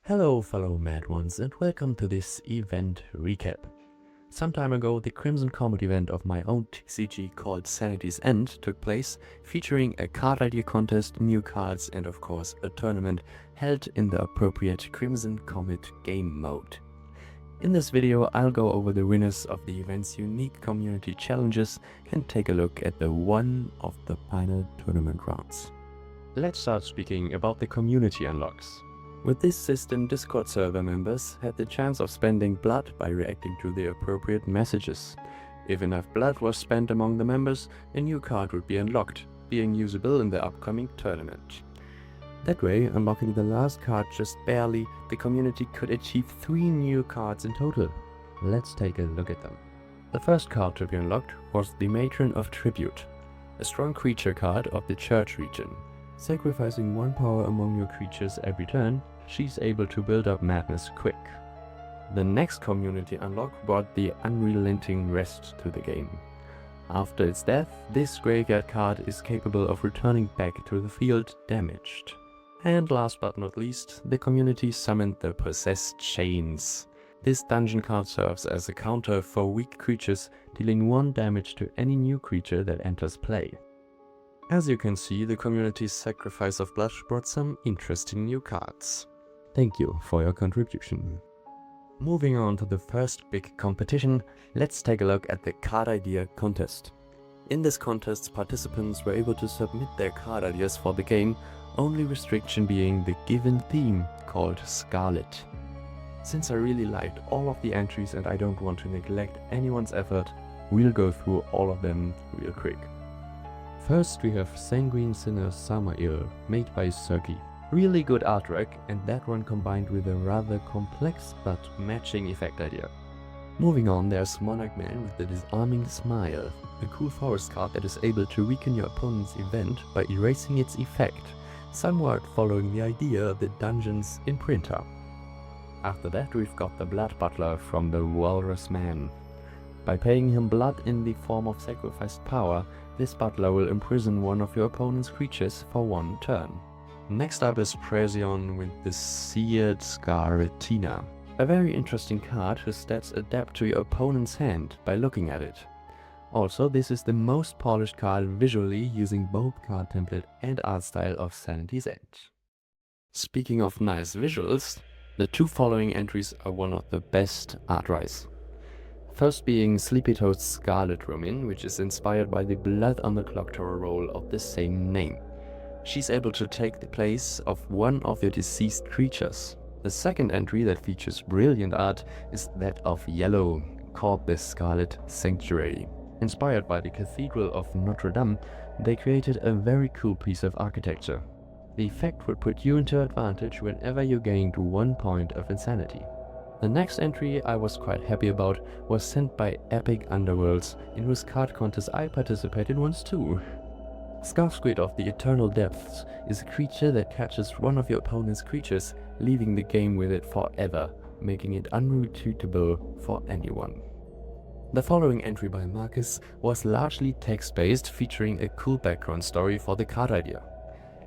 Hello fellow mad ones and welcome to this event recap. Some time ago the Crimson Comet event of my own TCG called Sanity's End took place, featuring a card idea contest, new cards and of course a tournament held in the appropriate Crimson Comet game mode. In this video I'll go over the winners of the event's unique community challenges and take a look at one of the final tournament rounds. Let's start speaking about the community unlocks. With this system, Discord server members had the chance of spending blood by reacting to the appropriate messages. If enough blood was spent among the members, a new card would be unlocked, being usable in the upcoming tournament. That way, unlocking the last card just barely, the community could achieve 3 new cards in total. Let's take a look at them. The first card to be unlocked was the Matron of Tribute, a strong creature card of the Church region. Sacrificing 1 power among your creatures every turn, she's able to build up madness quick. The next community unlock brought the Unrelenting Rest to the game. After its death, this graveyard card is capable of returning back to the field damaged. And last but not least, the community summoned the Possessed Chains. This dungeon card serves as a counter for weak creatures, dealing 1 damage to any new creature that enters play. As you can see, the community's sacrifice of blood brought some interesting new cards. Thank you for your contribution. Moving on to the first big competition, let's take a look at the card idea contest. In this contest, participants were able to submit their card ideas for the game, only restriction being the given theme called Scarlet. Since I really liked all of the entries and I don't want to neglect anyone's effort, we'll go through all of them real quick. First we have Sanguine Sinner Samael, made by Cirque. Really good artwork, and that one combined with a rather complex but matching effect idea. Moving on, there's Monarch Man with the Disarming Smile, a cool forest card that is able to weaken your opponent's event by erasing its effect, somewhat following the idea of the Dungeons Imprinter. After that we've got the Blood Butler from the Walrus Man. By paying him blood in the form of sacrificed power, this butler will imprison one of your opponent's creatures for 1 turn. Next up is Prezion with the Seared Scar Retina. A very interesting card whose stats adapt to your opponent's hand by looking at it. Also, this is the most polished card visually, using both card template and art style of Sanity's End. Speaking of nice visuals, the 2 following entries are one of the best art-wise. First being Sleepy Toad's Scarlet Romin, which is inspired by the Blood on the Clock Tower role of the same name. She's able to take the place of one of your deceased creatures. The second entry that features brilliant art is that of Yellow, called the Scarlet Sanctuary. Inspired by the Cathedral of Notre Dame, they created a very cool piece of architecture. The effect would put you into advantage whenever you gained 1 point of insanity. The next entry I was quite happy about was sent by Epic Underworlds, in whose card contest I participated once too. Scarf Squid of the Eternal Depths is a creature that catches one of your opponent's creatures, leaving the game with it forever, making it unretreatable for anyone. The following entry by Marcus was largely text-based, featuring a cool background story for the card idea.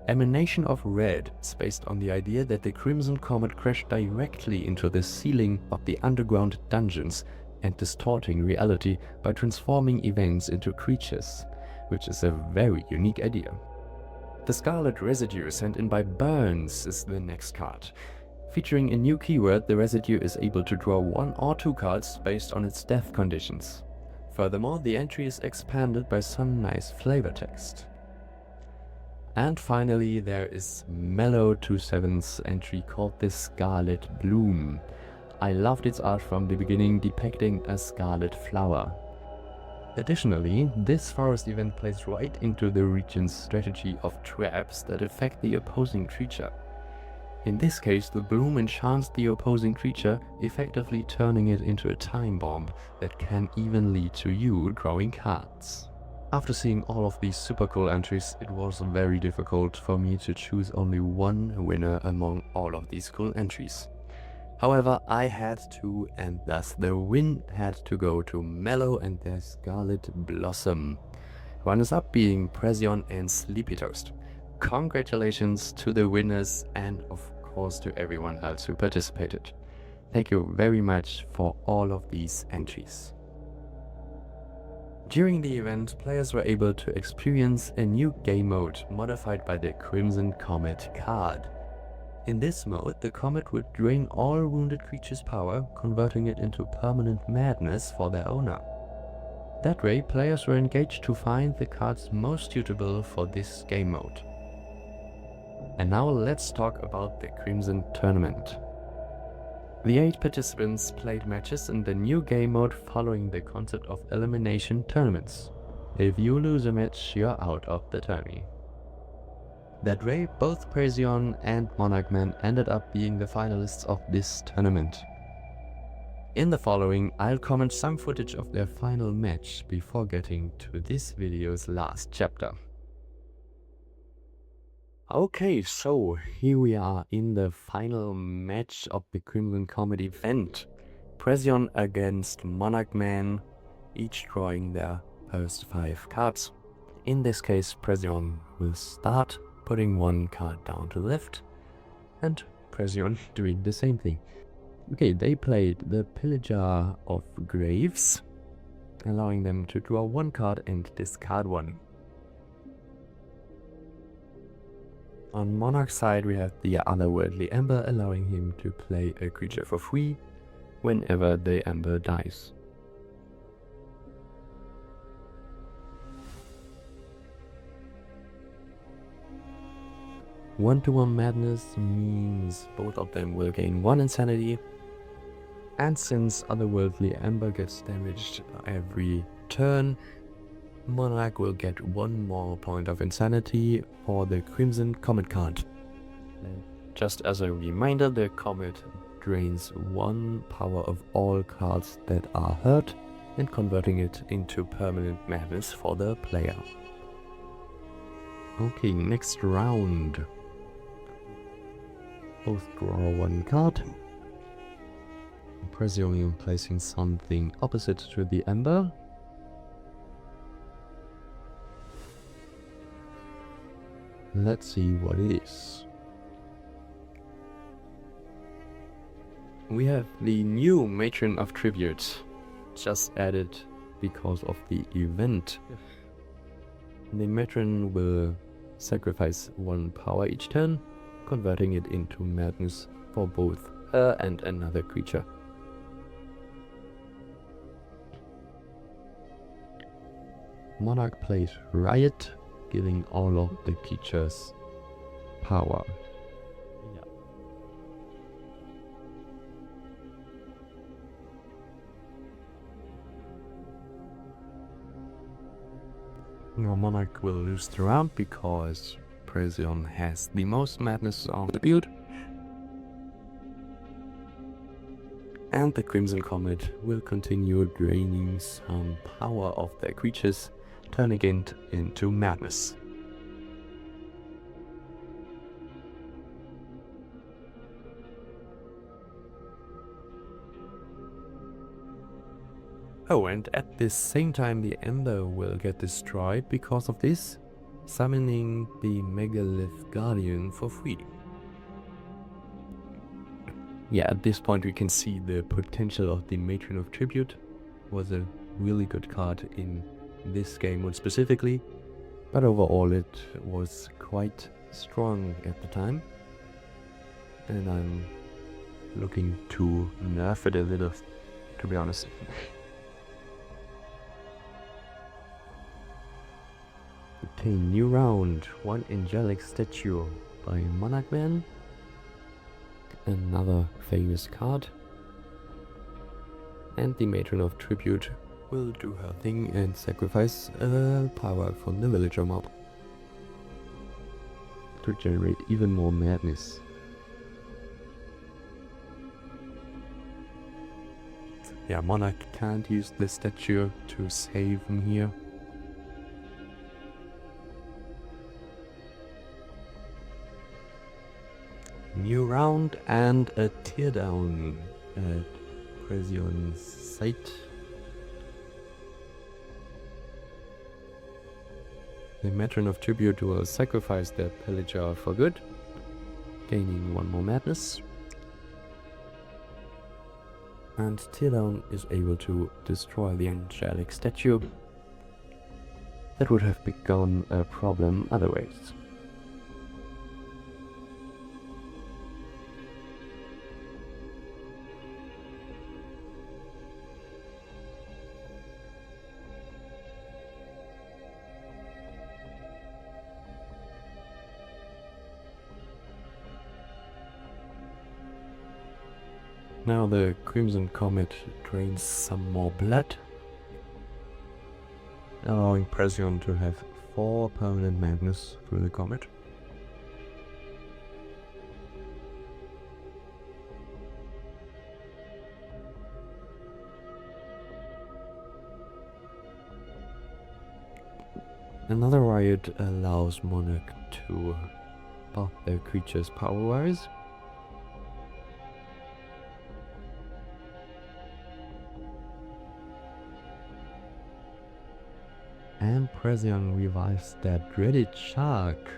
Emanation of Red is based on the idea that the Crimson Comet crashed directly into the ceiling of the underground dungeons and distorting reality by transforming events into creatures, which is a very unique idea. The Scarlet Residue sent in by Burns is the next card. Featuring a new keyword, the residue is able to draw 1 or 2 cards based on its death conditions. Furthermore, the entry is expanded by some nice flavor text. And finally, there is Mellow27's entry called the Scarlet Bloom. I loved its art from the beginning, depicting a scarlet flower. Additionally, this forest event plays right into the region's strategy of traps that affect the opposing creature. In this case, the bloom enchants the opposing creature, effectively turning it into a time bomb that can even lead to you drawing cards. After seeing all of these super cool entries, it was very difficult for me to choose only 1 winner among all of these cool entries. However, I had to, and thus the win had to go to Mellow and their Scarlet Blossom. Runners up being Prezion and Sleepy Toast. Congratulations to the winners, and of course to everyone else who participated. Thank you very much for all of these entries. During the event, players were able to experience a new game mode modified by the Crimson Comet card. In this mode, the Comet would drain all wounded creatures' power, converting it into permanent madness for their owner. That way, players were engaged to find the cards most suitable for this game mode. And now let's talk about the Crimson Tournament. The 8 participants played matches in the new game mode following the concept of elimination tournaments. If you lose a match, you're out of the tourney. That way, both Presión and Monarchman ended up being the finalists of this tournament. In the following, I'll comment some footage of their final match before getting to this video's last chapter. Okay, so here we are in the final match of the Crimson Comet event. Presión against Monarchman, each drawing their first 5 cards. In this case, Presión will start putting 1 card down to the left, and Presión doing the same thing. Okay, they played the Pillager of Graves, allowing them to draw 1 card and discard 1. On Monarch's side, we have the Otherworldly Ember, allowing him to play a creature for free whenever the Ember dies. One-to-one madness means both of them will gain 1 insanity, and since Otherworldly Ember gets damaged every turn, Monarch will get 1 more point of insanity for the Crimson Comet card. And just as a reminder, the Comet drains 1 power of all cards that are hurt and converting it into permanent madness for the player. Okay, next round. Both draw 1 card. Presión placing something opposite to the Ember. Let's see what it is. We have the new Matron of Tribute, just added because of the event. The Matron will sacrifice 1 power each turn, converting it into madness for both her and another creature. Monarch plays Riot, giving all of the creatures power. Now Monarch will lose the round because Presión has the most madness on the build. And the Crimson Comet will continue draining some power of their creatures, turning it into madness. Oh, and at the same time the Ember will get destroyed because of this, summoning the Megalith Guardian for free. Yeah, at this point we can see the potential of the Matron of Tribute. Was a really good card in this game mode specifically, but overall it was quite strong at the time, and I'm looking to nerf it a little, to be honest. Okay, new round. 1 Angelic Statue by Monarchman. Another famous card. And the Matron of Tribute will do her thing and sacrifice a power from the villager mob to generate even more madness. Yeah, Monarch can't use the statue to save him here. New round and a teardown at Presión's site. The Matron of Tribute will sacrifice their Pillager for good, gaining 1 more madness. And Teardown is able to destroy the angelic statue. That would have become a problem otherwise. Now the Crimson Comet drains some more blood, allowing Pression to have 4 permanent madness through the Comet. Another riot allows Monarch to buff their creatures power-wise. And Pression revives their dreaded shark.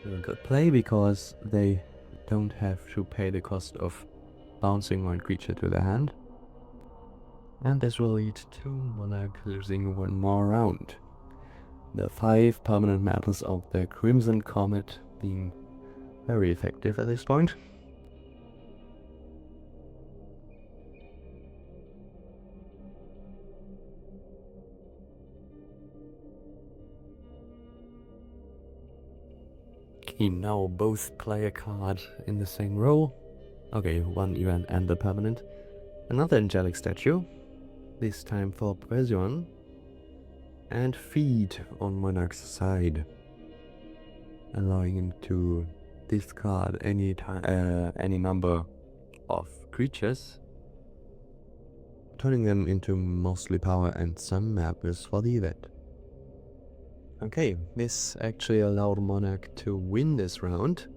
A good play because they don't have to pay the cost of bouncing one creature to the hand. And this will lead to Monarch losing 1 more round. The 5 permanent madness of the Crimson Comet being very effective at this point. Okay, now both play a card in the same row. Okay, 1 event and the permanent. Another angelic statue, this time for Pression. And feed on Monarch's side, allowing him to discard any number of creatures, turning them into mostly power and some madness for the event. Okay, this actually allowed Monarch to win this round,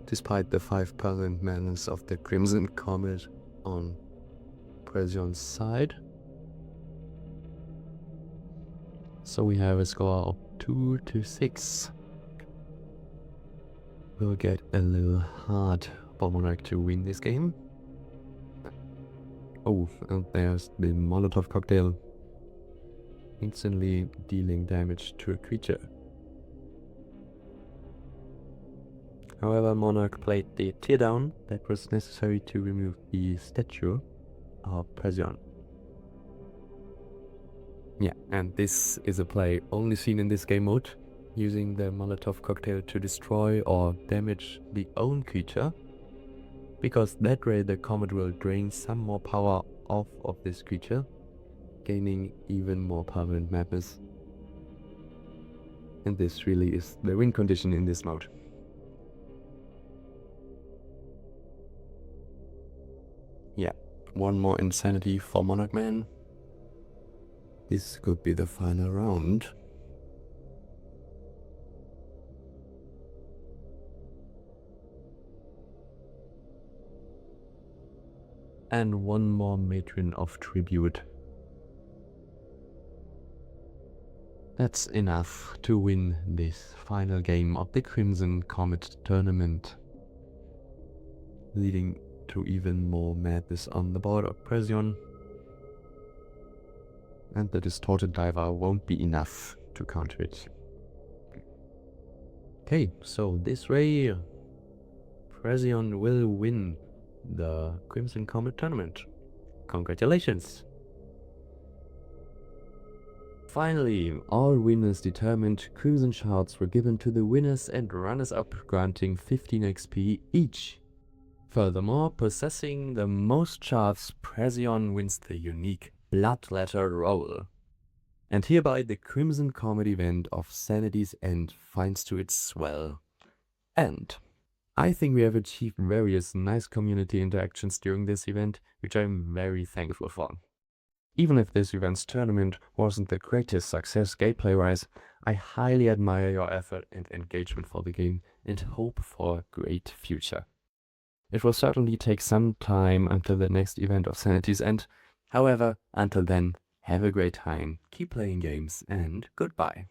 despite the 5 permanent madness of the Crimson Comet on Pression's side. So we have a score of 2-6. Will get a little hard for Monarch to win this game. Oh, and there's the Molotov cocktail, instantly dealing damage to a creature. However, Monarch played the teardown that was necessary to remove the statue of Pression. Yeah, and this is a play only seen in this game mode, using the Molotov cocktail to destroy or damage the own creature, because that way the Comet will drain some more power off of this creature, gaining even more permanent madness. And this really is the win condition in this mode. Yeah, 1 more insanity for Monarch Man. This could be the final round. And 1 more Matron of Tribute. That's enough to win this final game of the Crimson Comet tournament, leading to even more madness on the board of Pression. And the Distorted Diver won't be enough to counter it. Okay, so this way Pression will win the Crimson Comet tournament. Congratulations! Finally, all winners determined, Crimson Shards were given to the winners and runners-up, granting 15 XP each. Furthermore, possessing the most shards, Pression wins the unique Bloodletter role. And hereby the Crimson Comet event of Sanity's End finds to its swell end. I think we have achieved various nice community interactions during this event, which I'm very thankful for. Even if this event's tournament wasn't the greatest success gameplay-wise, I highly admire your effort and engagement for the game and hope for a great future. It will certainly take some time until the next event of Sanity's End. However, until then, have a great time, keep playing games, and goodbye.